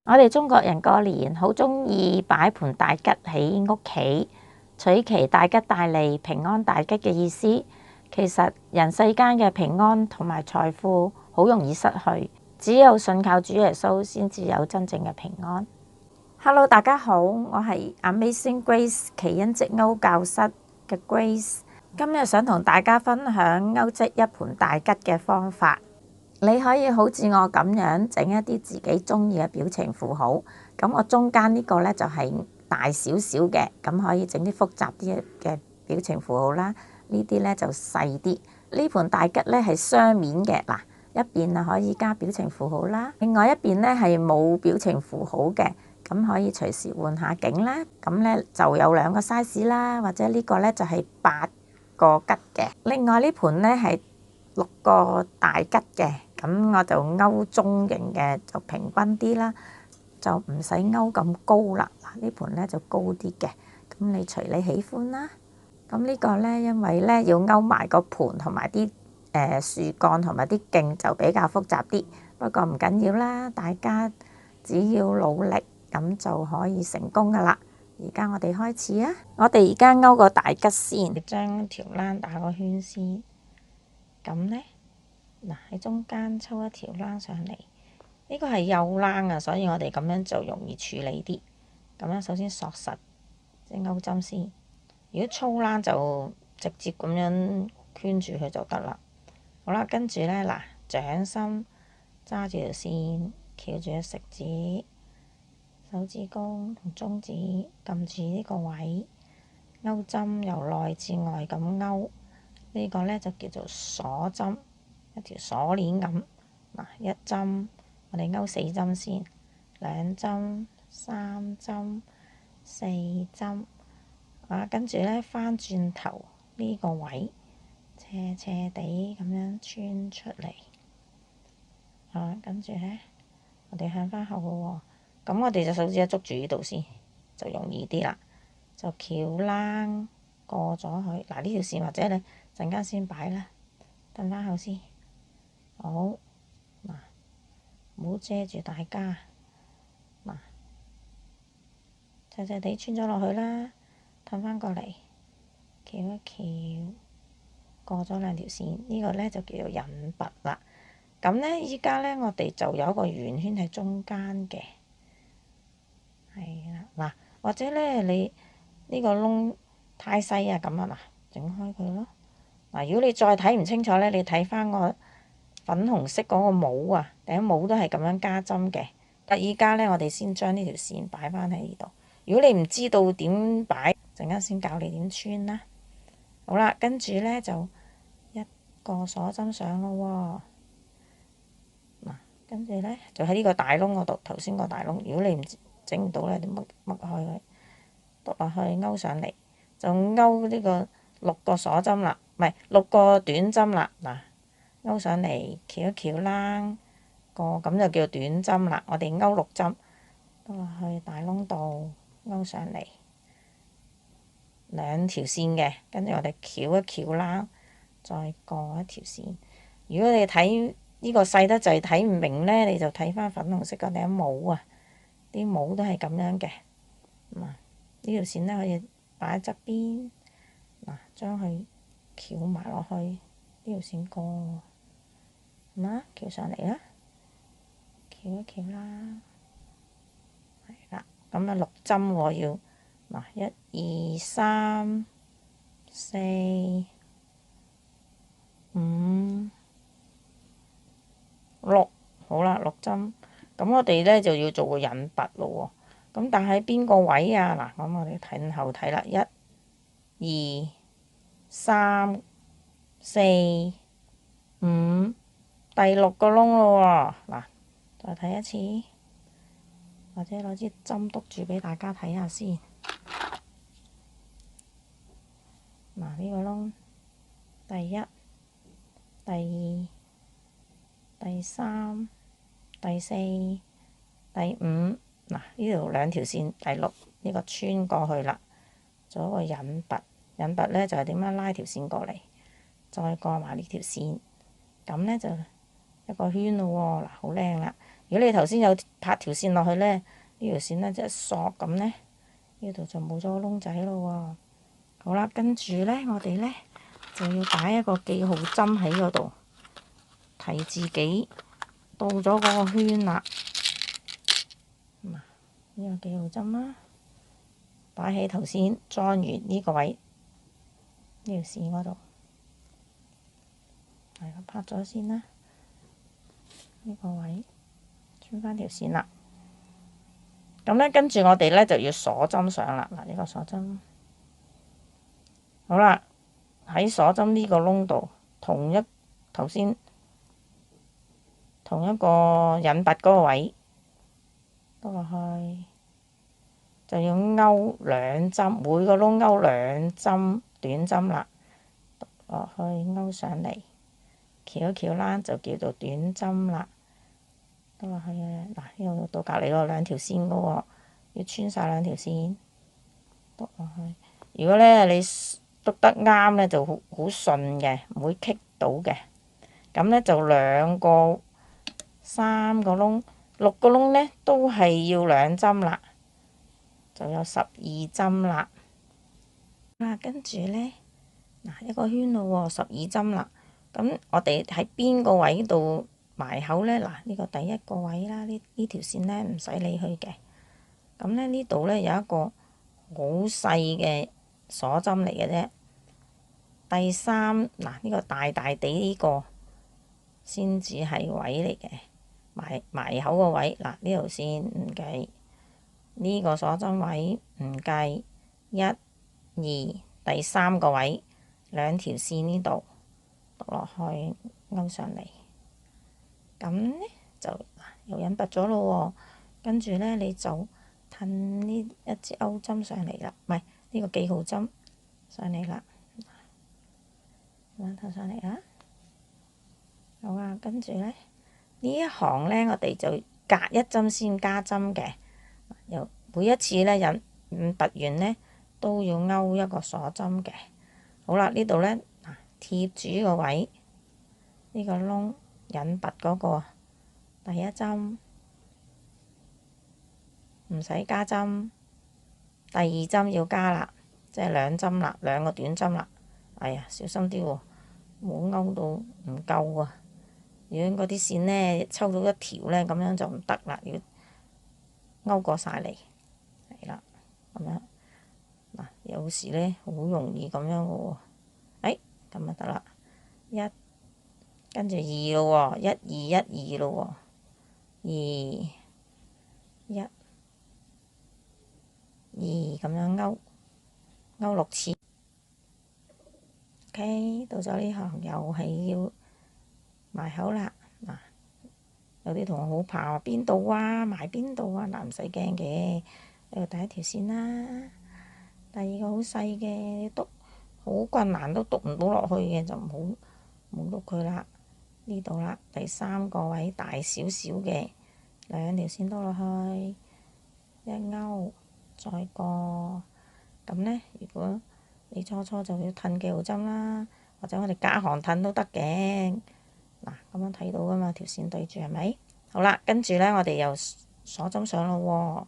我哋中國人過年好鍾意擺盤大吉喺屋企，取其大吉大利、平安大吉嘅意思。其實人世間嘅平安同埋財富好容易失去，只有信靠主耶穌先至有真正嘅平安。Hello， 大家好，我係 Amazing Grace 奇恩積歐教室嘅 Grace， 今日想同大家分享歐積一盤大吉嘅方法。你可以好似我咁樣整一啲自己中意嘅表情符號，咁我中間呢個呢，就係大少少嘅，咁可以整啲複雜啲嘅表情符號啦。呢啲呢就細啲。呢盤大吉呢係雙面嘅，嗱，一邊啊可以加表情符號啦，另外一邊呢係冇表情符號嘅，咁可以隨時換下景啦。咁呢就有兩個 size 啦，或者呢個呢就係8個吉嘅。另外呢盤呢係6個大吉嘅。咁我就勾中型嘅就平均啲啦，就唔使勾咁高啦。嗱，呢盤咧就高啲嘅，咁你隨你喜歡啦。咁呢個咧，因為咧要勾埋個盤同埋啲樹幹同埋啲莖就比較複雜啲，不過唔緊要啦，大家只要努力咁就可以成功噶啦。而家我哋開始啊！我哋而家勾個大吉先，將條欄打個圈先，咁咧。嗱，喺中間抽一條欄上嚟，呢個係幼欄啊，所以我哋咁樣就容易處理啲。咁樣首先索實即係勾針先，如果粗欄就直接咁樣圈住佢就得啦。好啦，跟住咧嗱，掌心揸住條線，翹住隻食指、手指公同中指，撳住呢個位，勾針由內至外咁勾，呢個咧就叫做鎖針。一條鎖鏈咁，嗱，一針我哋勾4針先，2針、3針、4針，跟住咧翻轉頭呢個位斜斜地咁樣穿出嚟，跟住咧我哋向翻後咯喎，咁我哋隻手指捉住呢度先，就容易啲啦，就翹欄過咗去，嗱，呢條線或者你陣間先擺啦，等翻後先。好，嗱，唔好遮住大家，嗱，細細地穿咗落去啦，褪翻過嚟，翹一翹，過咗2條線，呢個咧就叫做引拔啦。咁咧，依家咧我哋就有一個圓圈喺中間嘅，係啦，嗱，或者咧你呢個窿太細啊，咁啊，嗱，整開佢咯。嗱，如果你再睇唔清楚咧，你睇翻個粉紅色嗰個帽啊，頂帽都係咁樣加針嘅。但依家咧，我哋先將呢條線擺翻喺呢度。如果你唔知道點擺，陣間先教你點穿啦。好啦，跟住咧就一個鎖針上咯喎。嗱，跟住咧就喺呢個大窿嗰度，頭先個大窿。如果你唔整唔到咧，你剝開佢，篤落去勾上嚟，就勾呢個6個鎖針啦，唔係6個短針啦。嗱，勾上嚟，翹一翹欄個，咁就叫短針啦。我哋勾6針，篤落去大窿度，勾上嚟2條線嘅，跟住我哋翹一翹欄，再過一條線。如果你睇呢個細得滯睇唔明咧，你就睇翻粉紅色嗰頂帽啊，啲帽都係咁樣嘅。嗱，呢條線咧可以擺喺側邊，嗱，將佢翹埋落去，呢條線過。咁翹上嚟啦，翹一翹啦，係啦，咁6針我要，嗱，1、2、3、4、5、6，好啦，6針，咁我哋咧就要做個引拔咯喎，咁但係邊個位啊？嗱，咁我哋睇後睇啦，1、2、3、4、5。第6個窿咯喎，嗱，再睇一次，或者攞支針篤住俾大家睇下先。嗱，呢個窿，第1、第2、第3、第4、第5，嗱，呢度2條線，第6呢個穿過去啦，做一個引拔。引拔咧就係點樣拉條線過嚟，再過埋呢條線，咁咧就一個圈咯喎，嗱，好靚啦。如果你頭先有拍條線落去咧，呢條線咧即係索咁咧，呢度就冇咗個窿仔咯喎。好啦，跟住咧，我哋咧就要擺一個記號針喺嗰度，提自己到咗嗰個圈啦。呢個記號針啦，擺喺頭先裝完呢個位，呢條線嗰度，係啦，拍咗先啦。呢個位穿翻條線啦。咁咧，跟住我哋咧就要鎖針上啦。嗱，呢個鎖針，好啦，喺鎖針呢個窿度，頭先同一個引拔嗰個位，倒落去，就要勾兩針，每個窿勾兩針短針啦，倒落去勾上嚟，翹一翹啦，就叫做短針啦。倒落去嘅嗱，呢度到隔離嗰兩條線嘅喎，要穿晒兩條線，篤落去。如果咧你篤得啱咧，就好順嘅，唔會棘到嘅。咁咧就三個窿，6個窿咧都係要兩針啦，就有12針啦。跟住咧嗱，一個圈咯喎，12針啦。咁我哋喺邊個位度埋口咧？嗱，呢個第一個位啦，呢條線咧唔使理佢嘅。咁咧呢度咧有一個好細嘅鎖針嚟嘅啫。第三嗱，呢個大大地呢個先至係位嚟嘅，埋口個位嗱，呢條線唔計，呢個鎖針位唔計，1、2，第三個位兩條線呢度篤落去勾上嚟，咁呢就又引拔咗咯喎。跟住呢，你就褪呢一支鈎針上嚟啦，唔係呢個記號針上嚟啦，褪上嚟啦。好啊，跟住呢，呢一行呢，我哋就隔一針先加針嘅，又每一次呢拔完呢，都要勾一個鎖針嘅。好啦，呢度呢，貼住呢個位，呢個窿引拔嗰個第一針唔使加針，第二針要加啦，即係兩針啦，兩個短針啦。哎呀，小心啲喎，冇勾到唔夠啊！如果嗰啲線呢抽到一條呢，咁樣就唔得啦，要勾過晒嚟，係啦，咁樣嗱，有時呢好容易咁樣嘅喎，咁就得啦，跟住2咯喎，1、2、1、2咯喎，2、1、2咁樣勾6次。OK， 到咗呢行又係要埋口啦。嗱，有啲同學好怕話邊度啊，埋邊度啊，嗱，唔使驚嘅。呢度第一條線啦，第二個好細嘅，你篤好困難都篤唔到落去嘅，就唔好篤佢啦。呢度啦，第三個位大少少嘅兩條線篤落去，一勾再過。咁呢，如果你初就要褪記號針啦，或者我哋隔行褪都得嘅。嗱，咁樣睇到噶嘛，條線對住係咪？好啦，跟住呢，我哋又鎖針上咯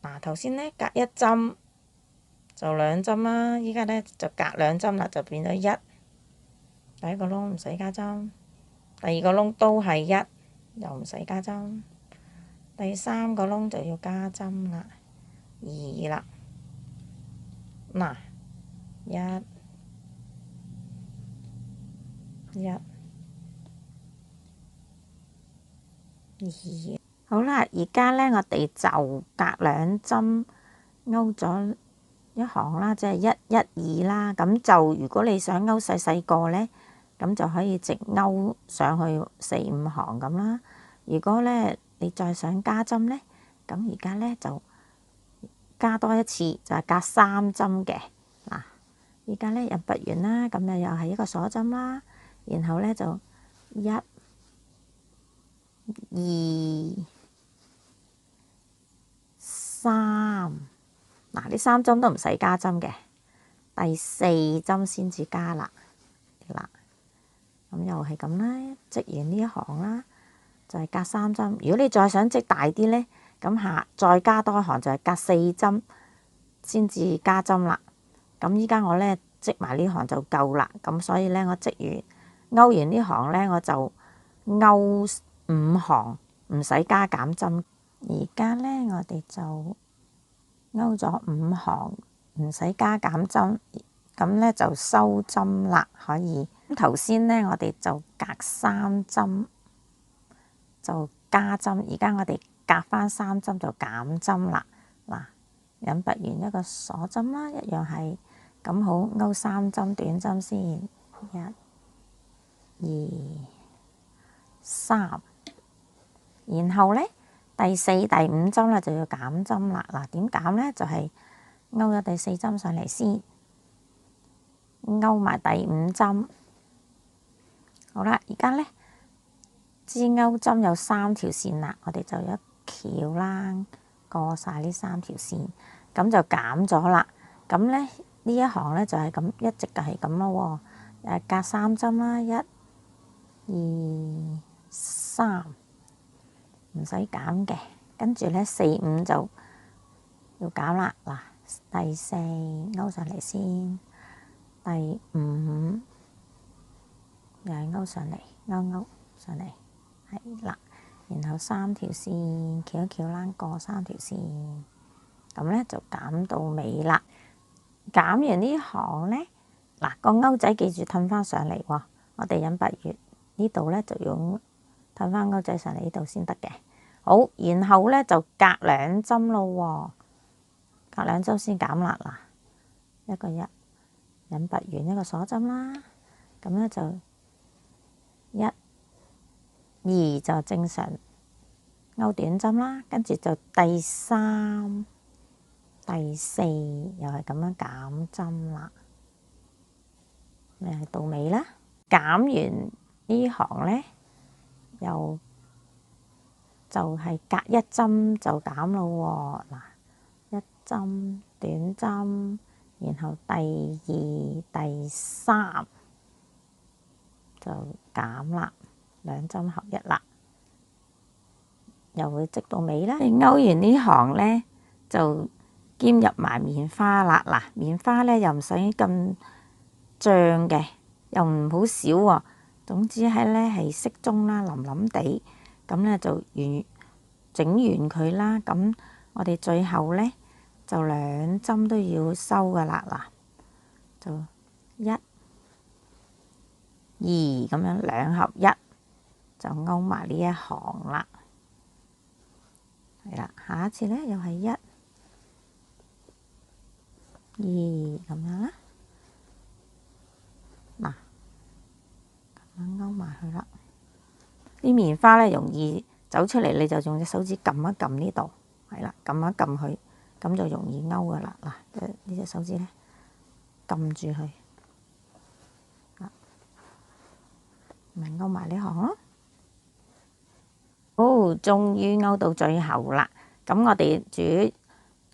喎。嗱，頭先呢，隔一針就兩針啦，依家呢，就隔兩針啦，就變咗1。第一個窿唔使加針，第二個窿都係1，又唔使加針。第三個窿就要加針啦，2啦。嗱，1、2，好啦，而家呢，我哋就隔兩針勾咗一行啦，即係1、1、2啦。咁就如果你想勾細細個呢，咁就可以直勾上去4、5行咁啦。如果呢，你再想加針呢，咁而家呢，就加多一次，就係隔3針嘅。嗱，而家呢，引拔完啦，咁又係一個鎖針啦，然後呢，就1、2、3，嗱，呢3針都唔使加針嘅，第4針先至加啦。嗱，咁又係咁啦，織完呢一行啦，就係隔3針。如果你再想織大啲呢，咁再加多一行就係隔4針先至加針啦。咁依家我呢織埋呢行就夠啦。咁所以呢，我勾完呢行呢，我就勾5行，唔使加減針。而家呢，我哋就勾咗5行，唔使加減針。咁呢就收針啦，可以。咁頭先呢，我哋就隔3針就加針，而家我哋隔翻3針就減針啦。嗱，引拔完一個鎖針啦，一樣係咁好，勾3針短針先，1、2、3，然後呢，第4、第5針呢就要減針啦。嗱，點減呢？就係勾咗第4針上嚟先，勾埋第5針。好啦，而家呢，支勾針有3條線啦，我哋就一翹啦，過晒呢3條線，咁就減咗啦。咁呢，呢一行呢就係咁，一直就係咁咯喎。隔3針啦，1、2、3，唔使減嘅。跟住呢4、5就要減啦。嗱，第4勾上嚟先，第5又係勾上嚟，勾上嚟，係啦。然後3條線翹一翹啦，過3條線，咁呢就減到尾啦。減完呢行呢，嗱，個勾仔記住褪翻上嚟喎。我哋引拔完呢度呢，就要褪翻勾仔上嚟呢度先得嘅。好，然後呢就隔2針咯喎，隔2針先減啦。嗱，一個引拔完一個鎖針啦，咁呢就1、2就正常勾短針啦，跟住就第3、第4又係咁樣減針啦，咪係到尾啦。減完呢行呢，又就係隔1針就減咯喎。嗱，1針短針，然後第2、第3就減啦，2針合一啦，又會織到尾啦。你勾完呢行呢，就兼入埋棉花啦。嗱，棉花呢又唔使咁脹嘅，又唔好少喎。總之係呢係適中啦，腍腍地，咁呢就整完佢啦。咁我哋最後呢，就2針都要收噶啦。嗱，就1、2咁樣2合1，就勾埋呢一行啦。係啦，下一次呢又係1、2咁樣啦。嗱，咁樣勾埋佢啦。啲棉花呢容易走出嚟，你就用隻手指撳一撳呢度，係啦，撳一撳佢，咁就容易勾噶啦。嗱，呢隻手指呢，撳住佢，咪勾埋呢行咯。好，終於勾到最後啦。咁我哋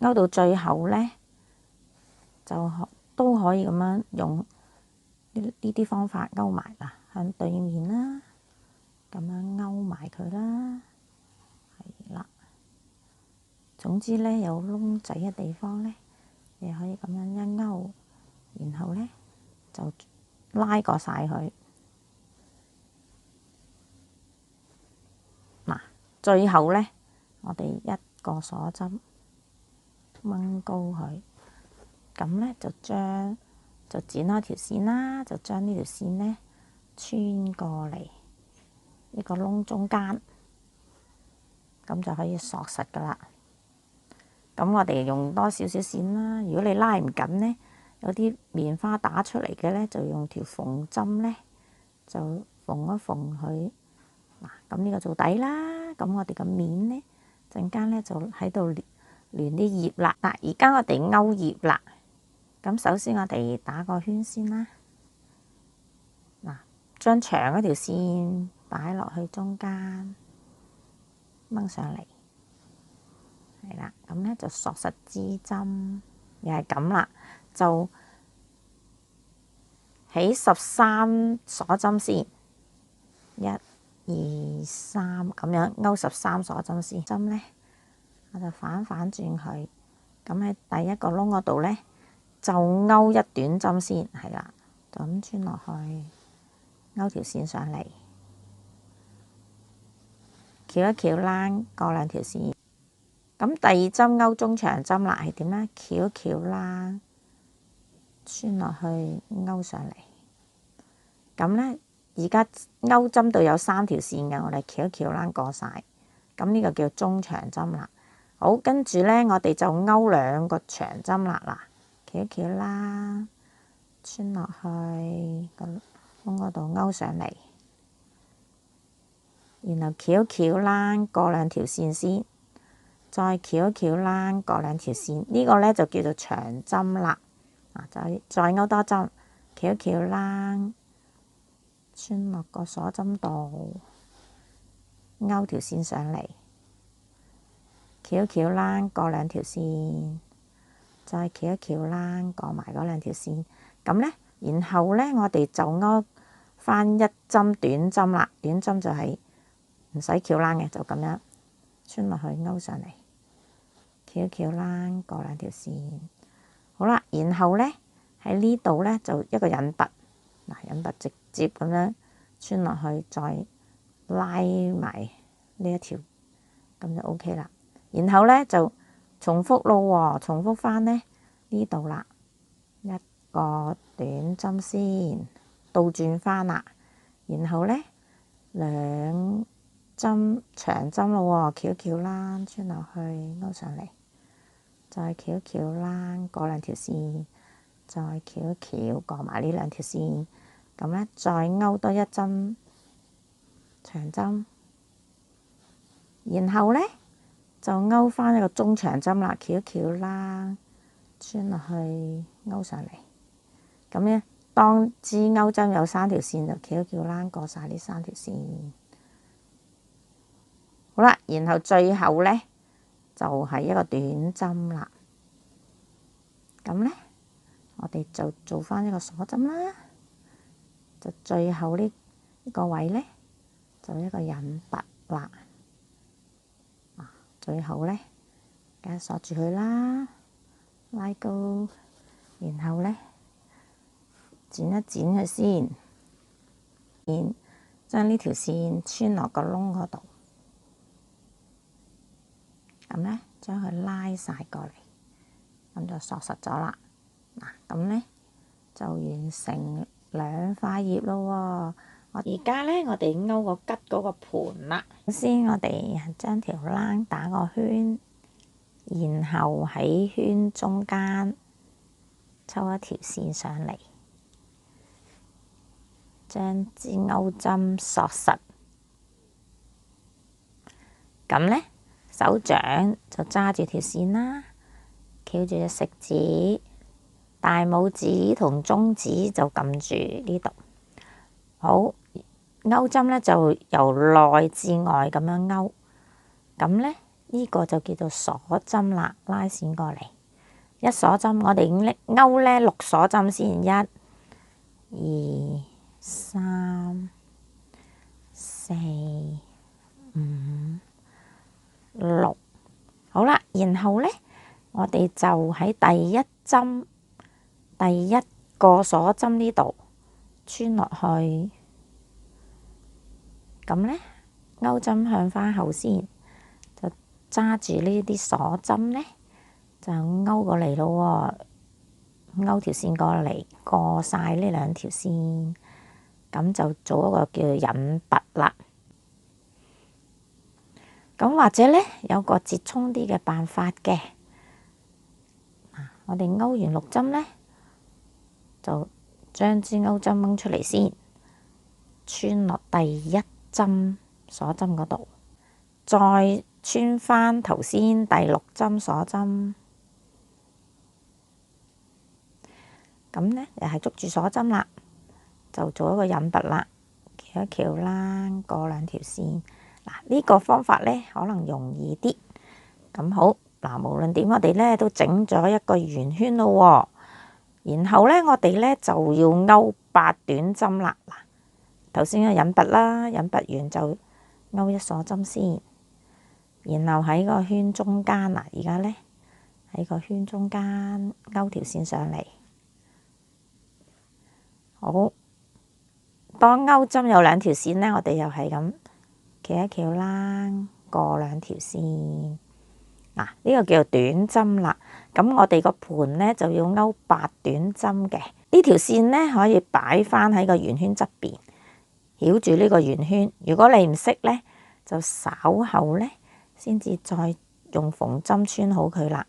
勾到最後呢，就都可以咁樣用呢啲方法勾埋啦，向對面啦，咁樣勾埋佢啦，係啦。總之呢，有窿仔嘅地方呢，你可以咁樣一勾，然後呢，就拉過晒佢。嗱，最後呢，我哋一個鎖針掹高佢，咁呢就剪開條線啦，就將呢條線呢穿過嚟呢個窿中間，咁就可以索實噶啦。咁我哋用多少少線啦。如果你拉唔緊呢，有啲棉花打出嚟嘅呢，就用條縫針呢，就縫一縫佢。嗱，咁呢個做底啦。咁我哋個面呢，陣間呢就喺度連啲葉啦。嗱，而家我哋勾葉啦。咁首先我哋打個圈先啦。嗱，將長嗰條線擺落去中間，掹上嚟，係啦。咁呢就索實支針，又係咁啦。就起13鎖針先，1、2、3咁樣勾13鎖針先。針咧我就反轉佢，咁喺第一個窿嗰度咧就勾一短針先，係啦，就咁穿落去，勾條線上嚟，翹一翹啷，過2條線。咁第2針勾中長針啦，係點咧？翹一翹啷，穿落去，勾上嚟。咁咧，而家勾針度有3條線嘅，我哋翹一翹啷過晒。咁呢個叫中長針啦。好，跟住咧，我哋就勾2個長針啦。嗱，翹一翹啷，穿落去個窿嗰度勾上嚟，然後翹一翹啷過2條線先，再翹一翹啷過2條線。呢個咧就叫做長針啦。再勾多針，翹一翹啷，穿落個鎖針度，勾條線上嚟，翹一翹啷過2條線，再翹一翹啷過埋嗰2條線。咁咧，然後咧我哋就勾翻1針短針啦。短針就係唔使翹啷嘅，就咁樣穿落去勾上嚟，翹一翹啷過2條線。好啦，然後咧喺呢度咧就一個引拔，引拔直接咁樣穿落去，再拉埋呢一條，咁就 OK 啦。然後咧就重複咯喎，重複翻咧呢度啦，一個短針先，倒轉翻啦，然後咧2針長針咯喎，翹一翹啷穿落去，勾上嚟，再翹一翹啷過2條線，再翹一翹過埋呢2條線。咁咧再勾多1針長針，然後咧就勾翻一個中長針啦，翹一翹啷穿落去，勾上嚟。咁咧當支勾針有3條線，就翹一翹啷過晒呢3條線。好啦，然後最後咧就係一個短針啦。咁咧我哋就做翻一個鎖針啦。就最後呢個位咧，就一個引拔啦。最後咧，梗係鎖住佢啦，拉高，然後咧剪一剪佢先，將呢條線穿落個窿嗰度，咁咧將佢拉晒過嚟，咁就鎖實咗啦。嗱，咁咧就完成2塊葉咯喎。而家咧，我哋勾個吉嗰個盤啦。首先，我哋將條啷打個圈，然後喺圈中間抽一條線上嚟，將支勾針鎖實。咁咧，手掌就揸住條線啦，翹住隻食指，大拇指同中指就撳住呢度。好。勾針咧就由內至外咁樣勾，咁咧呢個就叫做鎖針啦。拉線過嚟，一鎖針，我哋勾咧6鎖針先，1、2、3、4、5、6。好啦，然後咧我哋就喺第1針第1個鎖針呢度穿落去。咁咧，勾針向翻後先，就揸住呢啲鎖針咧，就勾過嚟咯喎，勾條線過嚟，過晒呢2條線，咁就做一個叫做引拔啦。咁或者咧有個折衷啲嘅辦法嘅，我哋勾完6針咧，就將支勾針掹出嚟先，穿落第1針鎖針嗰度，再穿翻頭先第6針鎖針，咁咧又係捉住鎖針啦，就做一個引拔啦，翹一翹啷過2條線。嗱，呢個方法咧可能容易啲。咁好，嗱，無論點我哋咧都整咗一個圓圈咯喎，然後咧我哋咧就要勾8短針啦。嗱，頭先嘅引拔啦，引拔完就勾一鎖針先，然後喺個圈中間嗱，而家咧喺個圈中間勾條線上嚟。好，當勾針有兩條線咧，我哋又係咁翹一翹啦，過兩條線。嗱，呢個叫做短針啦。咁我哋個盤咧就要勾8短針嘅。呢條線咧可以擺翻喺個圓圈側邊，繞住呢個圓圈。如果你唔識咧，就稍後咧先至再用縫針穿好佢啦。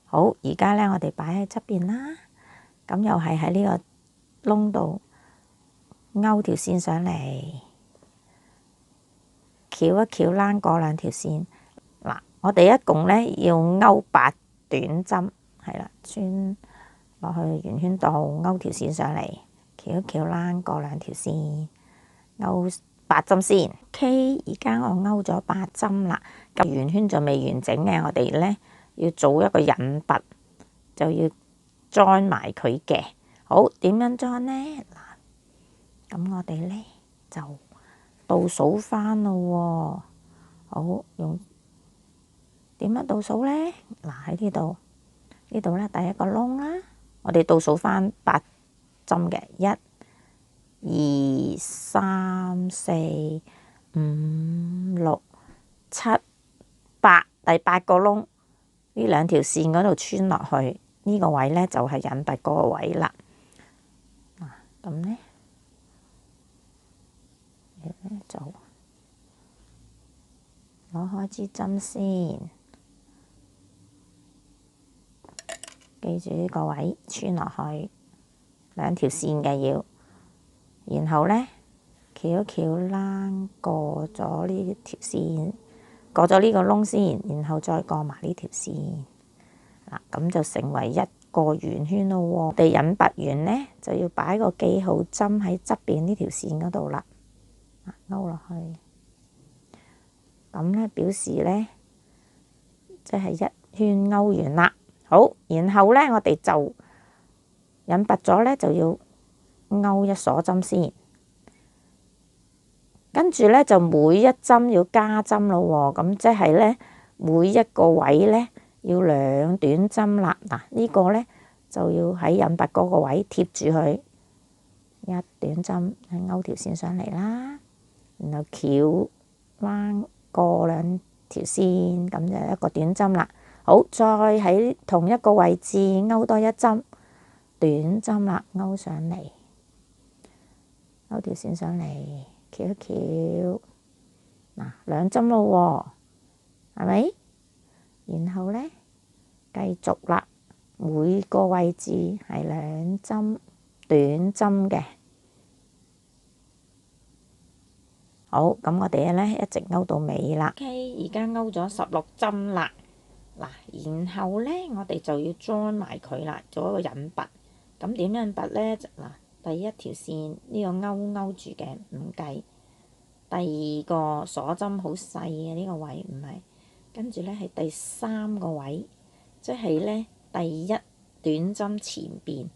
好，而家咧我哋擺喺側邊啦。咁又係喺呢個窿度勾條線上嚟，翹一翹啦，過兩條線。嗱，我哋一共咧要勾8短針，係啦，穿落去圓圈度，勾條線上嚟，翹一翹啦，過兩條線，勾8針先。OK， 而家我勾咗8針啦，咁圓圈仲未完整嘅，我哋咧要做一個引拔，就要 join 埋佢嘅。好，點樣 join 呢？嗱，咁我哋咧就倒數翻咯喎。好，用點樣倒數咧？嗱，喺呢度咧第一個窿啦，我哋倒數翻8針嘅，1、2、3、4、5、6、7、8，第8個窿，呢兩條線嗰度穿落去，呢個位咧就係引拔嗰個位啦。嗱，咁咧就攞開支針先。記住呢個位穿落去兩條線嘅要，然後咧翹一翹啦，過咗呢條線，過咗呢個窿先，然後再過埋呢條線。嗱，咁就成為一個圓圈咯喎。我哋引拔完咧，就要擺個記號針喺側邊呢條線嗰度啦，勾落去。咁咧表示咧，即係一圈勾完啦。好，然後咧我哋就引拔咗咧，就要勾一鎖針先，跟住咧就每一針要加針咯喎。咁即係咧每一個位咧要2短針啦。嗱，呢個咧就要喺引拔嗰個位貼住佢，1短針，勾條線上嚟啦，然後翹彎過2條線，咁就一個短針啦。好，再喺同一個位置勾多一針短針啦，勾上嚟，勾條線上嚟，翹一翹，嗱2針咯喎，係咪？然後咧繼續啦，每個位置係2針短針嘅。好，咁我哋咧一直勾到尾啦。OK， 而家勾咗16針啦。嗱，然後咧，我哋就要 join 埋佢啦，做一個引拔。咁點樣引拔咧？嗱，第一條線呢個勾住嘅唔計，第二個鎖針好細嘅呢個位唔係，跟住咧係第3個位，即係咧第1短針前邊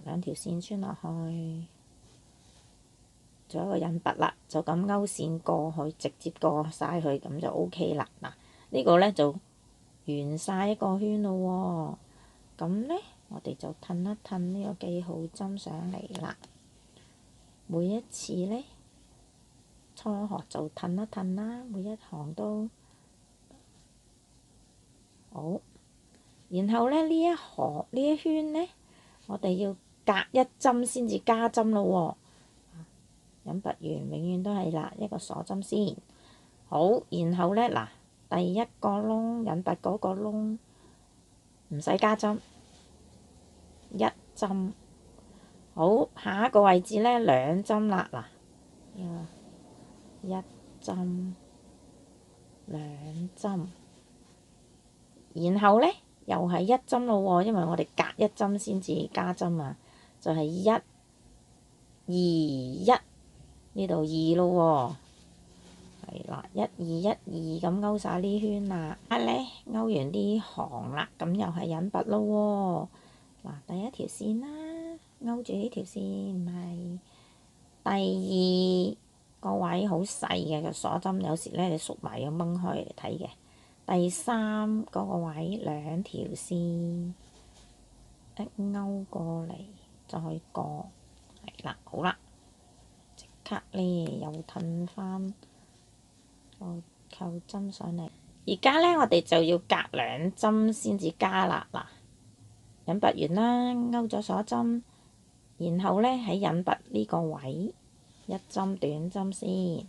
2條線穿落去，做一個引拔啦，就咁勾線過去，直接過晒去，咁就 OK 啦。嗱，呢個咧就完晒一個圈咯喎，咁咧我哋就褪一褪呢個記號針上嚟啦。每一次咧初學就褪一褪啦，每一行都好。然後咧呢一行呢一圈咧，我哋要隔1針先至加針咯喎。引拔完永遠都係啦，一個鎖針先。好，然後咧嗱。第一個窿引拔嗰個窿唔使加針，1針。好，下一個位置咧2針啦。嗱，1針2針，然後咧又係1針咯喎，因為我哋隔1針先至加針啊，就係1、2、1，呢度2咯喎。係啦，1、2、1、2咁勾晒呢圈啦。咧勾完呢行啦，咁又係引拔咯喎。嗱，第一條線啦，勾住呢條線，係第二個位好細嘅個鎖針，有時咧你縮埋要掹開嚟睇嘅。第三嗰個位兩條線一勾過嚟再過，係啦，好啦，即刻咧又褪翻個扣針上嚟。而家咧我哋就要隔2針先至加啦。嗱，引拔完啦，勾咗鎖針，然後咧喺引拔呢個位1針短針先，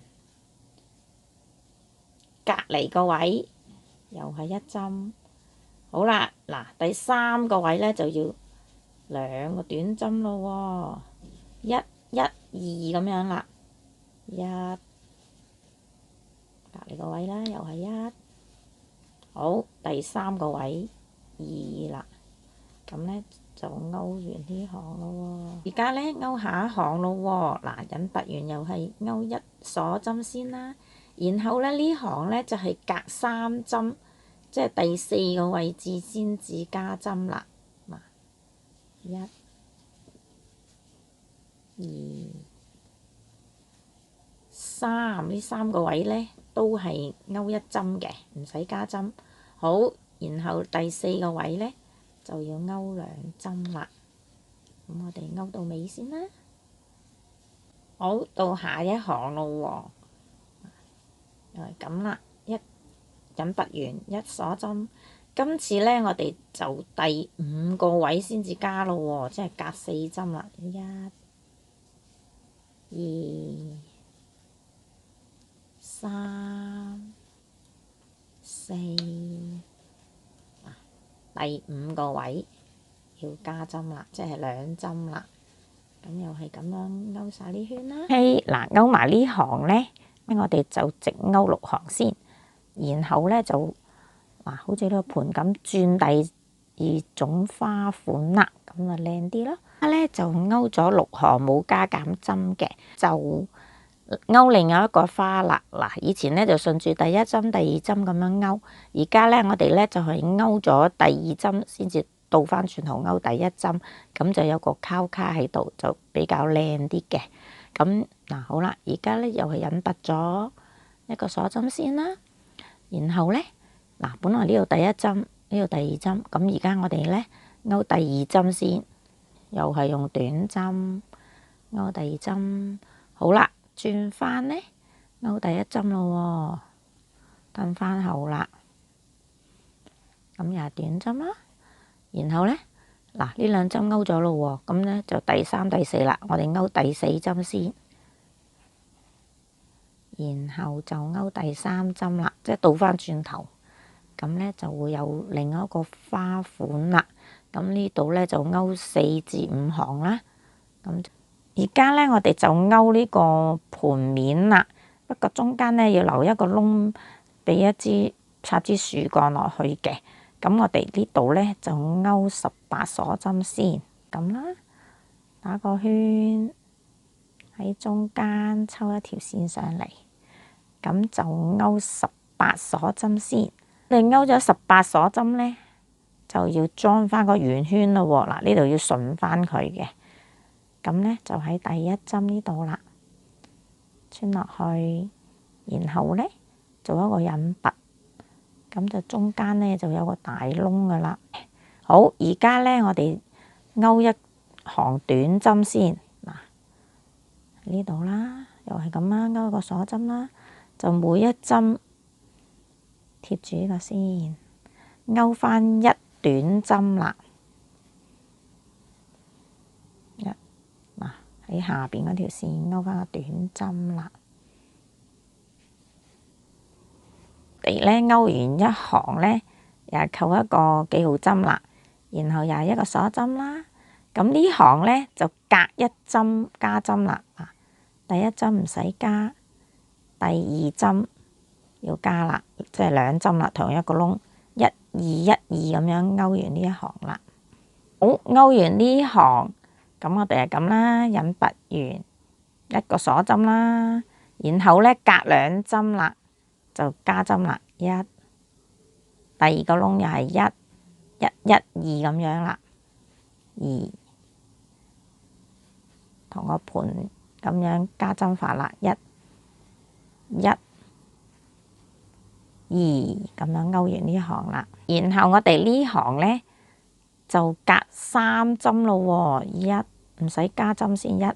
隔離個位又係1針。好啦，嗱，第3個位咧就要2個短針咯喎，1、1、2咁樣啦，1，隔離個位啦，又係1。好，第3個位2啦，咁咧就勾完呢行咯喎。而家咧勾下一行咯喎，嗱，引拔完又係勾1鎖針先啦，然後咧呢行咧就係隔3針，即係第4個位置先至加針啦。嗱，1、2、3，呢3個位咧都係勾1針嘅，唔使加針。好，然後第4個位咧就要勾2針啦。咁我哋勾到尾先啦。好，到下一行咯喎，又係咁啦，引拔完1鎖針。今次咧我哋就第5個位先至加咯喎，即係隔4針啦。1、2、3、4，第5個位要加針啦，即係2針啦。咁又係咁樣勾晒呢圈啦。嗱，勾埋呢行咧，我哋就直勾6行先，然後咧就好似呢個盤咁轉第2種花款啦，咁啊靚啲咯。而家咧就勾咗6行冇加減針嘅，就勾另外一個花啦。嗱，以前咧就順住第1針、第2針咁樣勾，而家咧我哋咧就係勾咗第2針先至倒翻轉頭勾第1針，咁就有個交叉喺度，就比較靚啲嘅。咁嗱，好啦，而家咧又係引拔咗一個鎖針先啦，然後咧嗱，本來呢度第1針，呢度第2針，咁而家我哋咧勾第2針先，又係用短針勾第2針。好啦，轉翻咧勾第1針咯喎，褪翻後啦，咁又係短針啦。然後咧嗱，呢2針勾咗咯喎，咁咧就第3、第4啦，我哋勾第4針先，然後就勾第3針啦，即係倒翻轉頭，咁咧就會有另一個花款啦。咁呢度咧就勾4至5行啦。咁而家咧我哋就勾呢個盤面啦，不過中間咧要留一個窿，俾插支樹幹落去嘅。咁我哋呢度咧就勾18鎖針先，咁啦，打個圈喺中間抽一條線上嚟，咁就勾18鎖針先。你勾咗18鎖針咧，就要裝翻個圓圈咯喎。嗱，呢度要順翻佢嘅，咁咧就喺第1針呢度啦，穿落去，然後咧做一個引拔。咁就中間咧就有個大窿噶啦。好，而家咧我哋勾1行短針先。嗱，呢度啦，又係咁啦，勾個鎖針啦，就每一針貼住呢個先，勾翻1短針啦。嗱，喺下邊嗰條線勾翻個短針啦。嚟咧勾完1行咧，又係扣一個記號針啦，然後又係一個鎖針啦。咁呢行咧就隔1針加針啦。第1針唔使加，第2針要加啦，即係2針啦，同一個窿，1、2、1、2咁樣勾完呢一行啦。好，勾完呢行，咁我哋係咁啦，引拔完一個鎖針啦，然後咧隔2針啦。就加針啦，第2個窿又係1、1、2咁樣啦，2同個盤咁樣加針法啦，一、二咁樣勾完呢行啦。然後我哋呢行呢，就隔3針咯喎，一唔使加針先，一、二、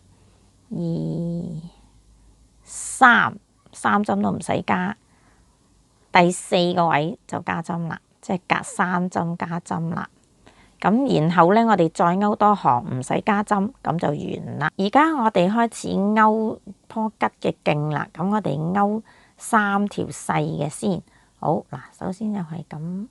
三針都唔使加，第4個位就加針啦，即係隔3針加針啦。咁然後呢，我哋再勾多行，唔使加針，咁就完啦。而家我哋開始勾棵桔嘅莖啦，咁我哋勾3條細嘅先。好嗱，首先又係咁